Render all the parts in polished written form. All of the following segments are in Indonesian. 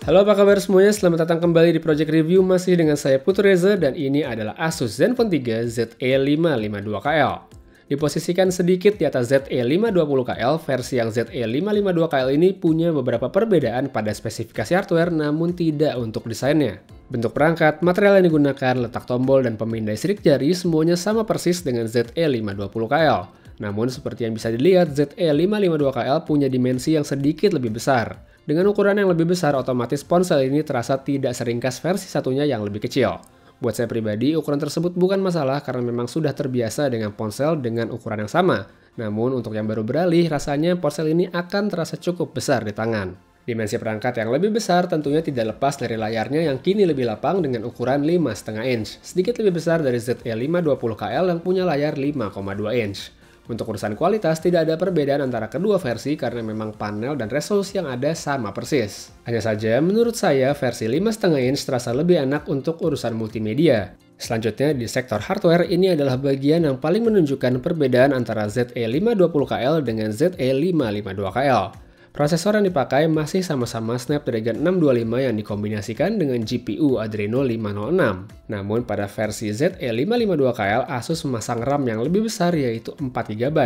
Halo, apa kabar semuanya? Selamat datang kembali di Project Review, masih dengan saya Putu Reza, dan ini adalah Asus Zenfone 3 ZE552KL. Diposisikan sedikit di atas ZE520KL, versi yang ZE552KL ini punya beberapa perbedaan pada spesifikasi hardware, namun tidak untuk desainnya. Bentuk perangkat, material yang digunakan, letak tombol, dan pemindai sidik jari semuanya sama persis dengan ZE520KL. Namun seperti yang bisa dilihat, ZE552KL punya dimensi yang sedikit lebih besar. Dengan ukuran yang lebih besar, otomatis ponsel ini terasa tidak seringkas versi satunya yang lebih kecil. Buat saya pribadi, ukuran tersebut bukan masalah karena memang sudah terbiasa dengan ponsel dengan ukuran yang sama. Namun untuk yang baru beralih, rasanya ponsel ini akan terasa cukup besar di tangan. Dimensi perangkat yang lebih besar tentunya tidak lepas dari layarnya yang kini lebih lapang dengan ukuran 5,5 inch, sedikit lebih besar dari ZE520KL yang punya layar 5,2 inch. Untuk urusan kualitas, tidak ada perbedaan antara kedua versi karena memang panel dan resolusi yang ada sama persis. Hanya saja, menurut saya, versi 5,5 inch terasa lebih enak untuk urusan multimedia. Selanjutnya, di sektor hardware, ini adalah bagian yang paling menunjukkan perbedaan antara ZE520KL dengan ZE552KL. Prosesor yang dipakai masih sama-sama Snapdragon 625 yang dikombinasikan dengan GPU Adreno 506. Namun pada versi ZE552KL, Asus memasang RAM yang lebih besar yaitu 4GB.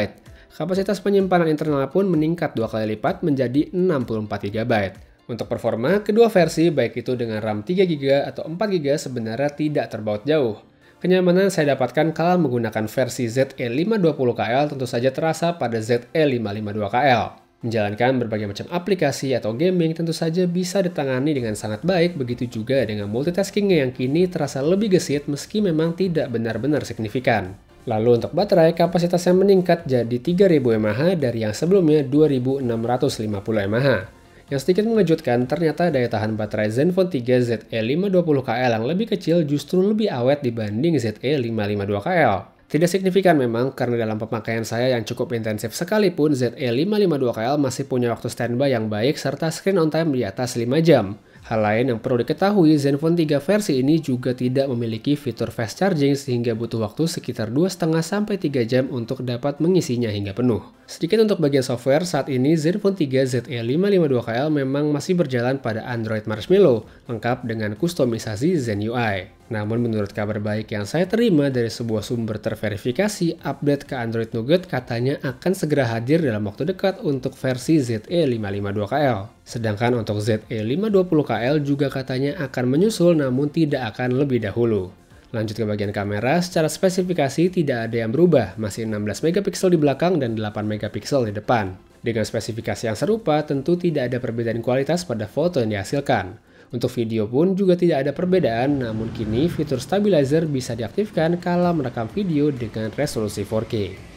Kapasitas penyimpanan internal pun meningkat 2 kali lipat menjadi 64GB. Untuk performa, kedua versi baik itu dengan RAM 3GB atau 4GB sebenarnya tidak terbaut jauh. Kenyamanan saya dapatkan kala menggunakan versi ZE520KL tentu saja terasa pada ZE552KL. Menjalankan berbagai macam aplikasi atau gaming tentu saja bisa ditangani dengan sangat baik, begitu juga dengan multitaskingnya yang kini terasa lebih gesit meski memang tidak benar-benar signifikan. Lalu untuk baterai, kapasitasnya meningkat jadi 3000 mAh dari yang sebelumnya 2650 mAh. Yang sedikit mengejutkan, ternyata daya tahan baterai Zenfone 3 ZE520KL yang lebih kecil justru lebih awet dibanding ZE552KL. Tidak signifikan memang, karena dalam pemakaian saya yang cukup intensif sekalipun, ZE552KL masih punya waktu standby yang baik serta screen on time di atas 5 jam. Hal lain yang perlu diketahui, Zenfone 3 versi ini juga tidak memiliki fitur fast charging sehingga butuh waktu sekitar 2,5-3 jam untuk dapat mengisinya hingga penuh. Sedikit untuk bagian software, saat ini Zenfone 3 ZE552KL memang masih berjalan pada Android Marshmallow, lengkap dengan kustomisasi Zen UI. Namun menurut kabar baik yang saya terima dari sebuah sumber terverifikasi, update ke Android Nougat katanya akan segera hadir dalam waktu dekat untuk versi ZE552KL. Sedangkan untuk ZE520KL juga katanya akan menyusul namun tidak akan lebih dahulu. Lanjut ke bagian kamera, secara spesifikasi tidak ada yang berubah, masih 16MP di belakang dan 8MP di depan. Dengan spesifikasi yang serupa, tentu tidak ada perbedaan kualitas pada foto yang dihasilkan. Untuk video pun juga tidak ada perbedaan, namun kini fitur stabilizer bisa diaktifkan kala merekam video dengan resolusi 4K.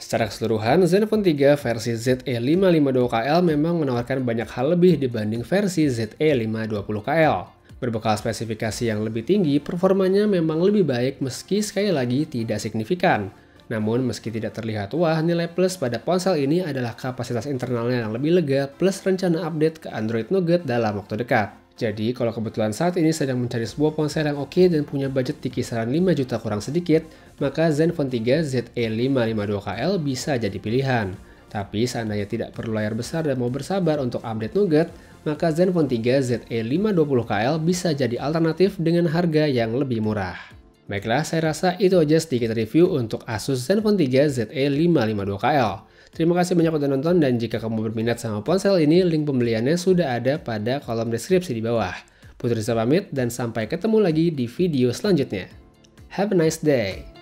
Secara keseluruhan, Zenfone 3 versi ZE552KL memang menawarkan banyak hal lebih dibanding versi ZE520KL. Berbekal spesifikasi yang lebih tinggi, performanya memang lebih baik meski sekali lagi tidak signifikan. Namun meski tidak terlihat wah, nilai plus pada ponsel ini adalah kapasitas internalnya yang lebih lega plus rencana update ke Android Nougat dalam waktu dekat. Jadi, kalau kebetulan saat ini sedang mencari sebuah ponsel yang oke dan punya budget di kisaran 5 juta kurang sedikit, maka Zenfone 3 ZE552KL bisa jadi pilihan. Tapi seandainya tidak perlu layar besar dan mau bersabar untuk update Nougat, maka Zenfone 3 ZE520KL bisa jadi alternatif dengan harga yang lebih murah. Baiklah, saya rasa itu aja sedikit review untuk Asus Zenfone 3 ZE552KL. Terima kasih banyak udah nonton, dan jika kamu berminat sama ponsel ini, link pembeliannya sudah ada pada kolom deskripsi di bawah. Putu Reza pamit dan sampai ketemu lagi di video selanjutnya. Have a nice day!